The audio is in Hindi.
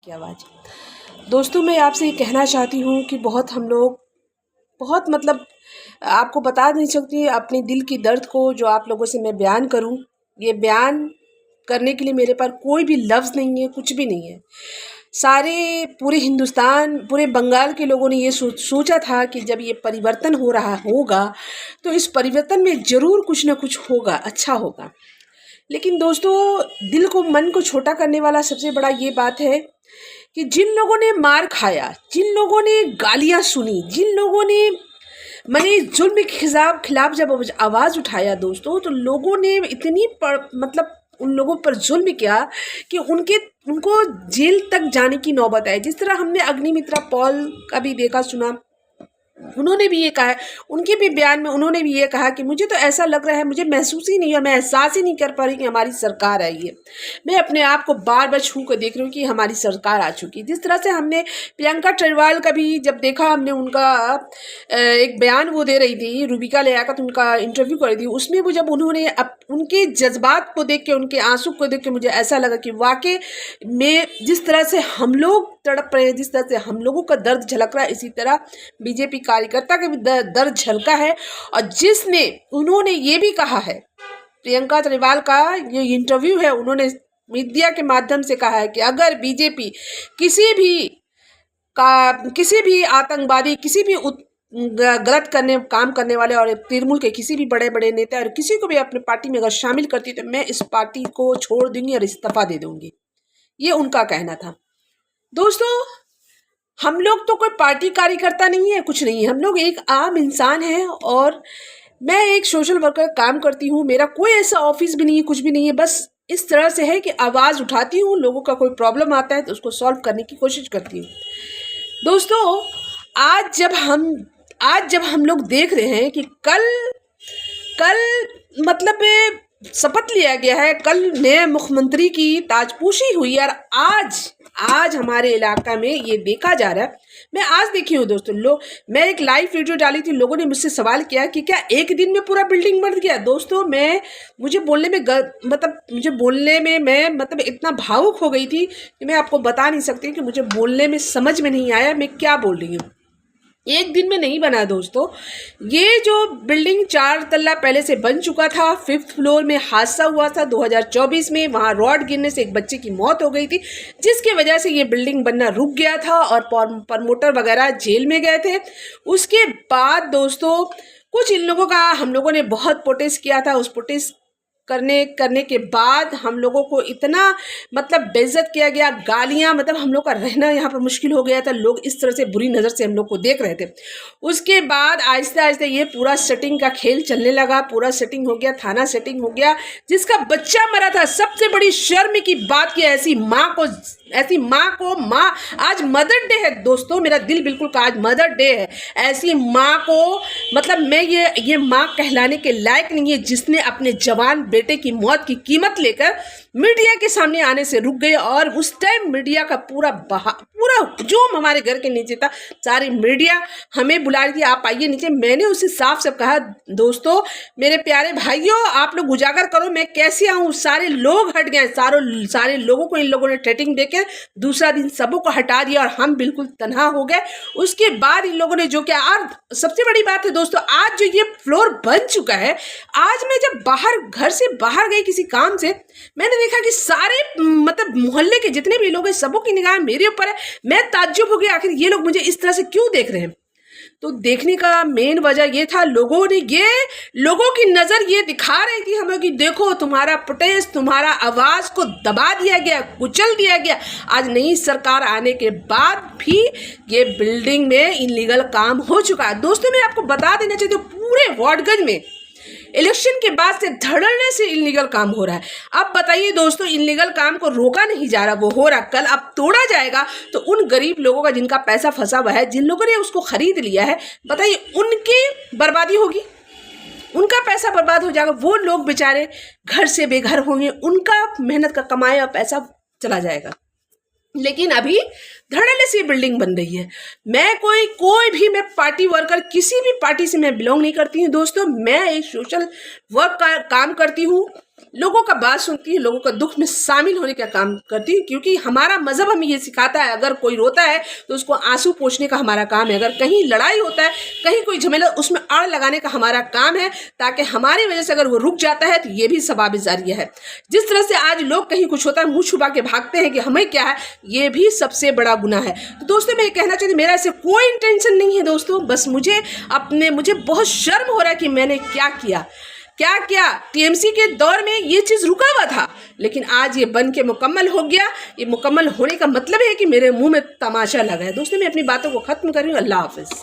की आवाज़। दोस्तों मैं आपसे ये कहना चाहती हूँ कि हम लोग बहुत आपको बता नहीं सकती अपने दिल की दर्द को जो आप लोगों से मैं बयान करूँ। ये बयान करने के लिए मेरे पास कोई भी लफ्ज़ नहीं है, कुछ भी नहीं है। सारे पूरे हिंदुस्तान, पूरे बंगाल के लोगों ने ये सोचा था कि जब ये परिवर्तन हो रहा होगा तो इस परिवर्तन में ज़रूर कुछ ना कुछ होगा, अच्छा होगा। लेकिन दोस्तों दिल को, मन को छोटा करने वाला सबसे बड़ा ये बात है कि जिन लोगों ने मार खाया, जिन लोगों ने गालियाँ सुनी, जिन लोगों ने माने जुल्म के खिलाफ जब आवाज़ उठाया दोस्तों, तो लोगों ने इतनी उन लोगों पर जुल्म किया कि उनको जेल तक जाने की नौबत आई। जिस तरह हमने अग्निमित्रा पॉल का भी देखा सुना, उन्होंने भी ये कहा, उनके भी बयान में उन्होंने भी ये कहा कि मुझे तो ऐसा लग रहा है, मुझे महसूस ही नहीं है, मैं एहसास ही नहीं कर पा रही कि हमारी सरकार आई है। मैं अपने आप को बार बार छू कर देख रही हूँ कि हमारी सरकार आ चुकी है। जिस तरह से हमने प्रियंका टेलवाल का भी जब देखा, हमने उनका एक बयान वो दे रही थी, रूबिका लियाकत उनका इंटरव्यू कर रही थी, उसमें वो जब उन्होंने उनके जज्बात को देख के, उनके आंसू को देख के मुझे ऐसा लगा कि वाकई में जिस तरह से हम लोग तड़प रहे हैं, जिस तरह से हम लोगों का दर्द झलक रहा है, इसी तरह बीजेपी कार्यकर्ता का भी दर्द झलका है। और जिसने उन्होंने ये भी कहा है, प्रियंका टेलवाल का ये इंटरव्यू है, उन्होंने मीडिया के माध्यम से कहा है कि अगर बीजेपी किसी भी आतंकवादी, किसी भी गलत काम करने वाले और तृणमूल के किसी भी बड़े बड़े नेता और किसी को भी अपने पार्टी में अगर शामिल करती तो मैं इस पार्टी को छोड़ दूंगी और इस्तीफा दे दूंगी। ये उनका कहना था। दोस्तों हम लोग तो कोई पार्टी कार्यकर्ता नहीं है, कुछ नहीं है, हम लोग एक आम इंसान हैं और मैं एक सोशल वर्कर काम करती हूँ। मेरा कोई ऐसा ऑफिस भी नहीं है, कुछ भी नहीं है, बस इस तरह से है कि आवाज़ उठाती हूँ, लोगों का कोई प्रॉब्लम आता है तो उसको सॉल्व करने की कोशिश करती हूँ। दोस्तों आज जब हम लोग देख रहे हैं कि कल शपथ लिया गया है, कल नए मुख्यमंत्री की ताजपोशी हुई और आज हमारे इलाका में ये देखा जा रहा है। मैं आज देखी हूँ दोस्तों, मैं एक लाइव वीडियो डाली थी, लोगों ने मुझसे सवाल किया कि क्या एक दिन में पूरा बिल्डिंग बन गया। दोस्तों मुझे बोलने में मैं इतना भावुक हो गई थी कि मैं आपको बता नहीं सकती कि मुझे बोलने में समझ में नहीं आया मैं क्या बोल रही हूँ। एक दिन में नहीं बना दोस्तों, ये जो बिल्डिंग 4 तल्ला पहले से बन चुका था। 5th फ्लोर में हादसा हुआ था 2024 में, वहाँ रॉड गिरने से एक बच्चे की मौत हो गई थी, जिसकी वजह से ये बिल्डिंग बनना रुक गया था और प्रमोटर वगैरह जेल में गए थे। उसके बाद दोस्तों कुछ इन लोगों का, हम लोगों ने बहुत प्रोटेस्ट किया था। उस प्रोटेस्ट करने के बाद हम लोगों को इतना बेइज्जत किया गया, गालियां, हम लोग का रहना यहाँ पर मुश्किल हो गया था। लोग इस तरह से बुरी नज़र से हम लोग को देख रहे थे। उसके बाद आहिस्ते आहिस्ते ये पूरा सेटिंग का खेल चलने लगा, पूरा सेटिंग हो गया, थाना सेटिंग हो गया, जिसका बच्चा मरा था। सबसे बड़ी शर्म की बात की, ऐसी माँ को आज मदर डे है दोस्तों, मेरा दिल बिल्कुल का आज मदर डे है। ऐसी माँ को मैं ये माँ कहलाने के लायक नहीं है, जिसने अपने जवान बेटे की मौत की कीमत लेकर मीडिया के सामने आने से रुक गए। और उस टाइम मीडिया का पूरा हुजूम हमारे घर के नीचे था, सारी मीडिया हमें बुला रही थी, आप आइए नीचे। मैंने उसे साफ साफ कहा, दोस्तों मेरे प्यारे भाइयों, आप लोग उजागर करो मैं कैसे आऊँ। सारे लोग हट गए, सारे लोगों को इन लोगों ने ट्रेटिंग देकर दूसरा दिन सबों को हटा दिया और हम बिल्कुल तन्हा हो गए। उसके बाद इन लोगों ने जो किया, और सबसे बड़ी बात है दोस्तों, आज जो ये फ्लोर बन चुका है, आज मैं जब घर से बाहर गई किसी काम से, मैंने देखा कि सारे मोहल्ले के जितने भी लोग हैं, सबों की निगाह मेरे ऊपर है। मैं ताज्जुब हो गई, आखिर ये लोग मुझे इस तरह से क्यों देख रहे हैं। तो देखने का मेन वजह ये था, लोगों की नज़र ये दिखा रही थी हमें कि देखो तुम्हारा प्रोटेस्ट, तुम्हारा आवाज़ को दबा दिया गया, कुचल दिया गया। आज नई सरकार आने के बाद भी ये बिल्डिंग में इलीगल काम हो चुका है। दोस्तों मैं आपको बता देना चाहती हूँ, पूरे वार्डगंज में इलेक्शन के बाद से धड़ल्ले से इलीगल काम हो रहा है। अब बताइए दोस्तों, इलीगल काम को रोका नहीं जा रहा, वो हो रहा, कल अब तोड़ा जाएगा तो उन गरीब लोगों का जिनका पैसा फंसा हुआ है, जिन लोगों ने उसको खरीद लिया है, बताइए उनकी बर्बादी होगी, उनका पैसा बर्बाद हो जाएगा। वो लोग बेचारे घर से बेघर होंगे, उनका मेहनत का कमाया पैसा चला जाएगा। लेकिन अभी धड़ल्ले से बिल्डिंग बन रही है। मैं मैं पार्टी वर्कर, किसी भी पार्टी से मैं बिलोंग नहीं करती हूँ दोस्तों। मैं एक सोशल वर्क का काम करती हूँ लोगों का बात सुनती हूँ, लोगों का दुख में शामिल होने का काम करती हूँ, क्योंकि हमारा मजहब हमें ये सिखाता है अगर कोई रोता है तो उसको आंसू पोंछने का हमारा काम है, अगर कहीं लड़ाई होता है, कहीं कोई झमेला, उसमें आड़ लगाने का हमारा काम है, ताकि हमारी वजह से अगर वो रुक जाता है तो ये भी सवाब जारिया है। जिस तरह से आज लोग कहीं कुछ होता है मुंह छुपा के भागते हैं कि हमें क्या है, ये भी सबसे बड़ा गुनाह है। तो दोस्तों मैं ये कहना चाहती हूँ, मेरा ऐसे कोई इंटेंशन नहीं है दोस्तों, बस मुझे बहुत शर्म हो रहा है कि मैंने क्या किया। टीएमसी के दौर में ये चीज़ रुका हुआ था, लेकिन आज ये बन के मुकम्मल हो गया। ये मुकम्मल होने का मतलब है कि मेरे मुंह में तमाशा लगा है। दोस्तों मैं अपनी बातों को ख़त्म कर रही हूँ। अल्लाह हाफिज़।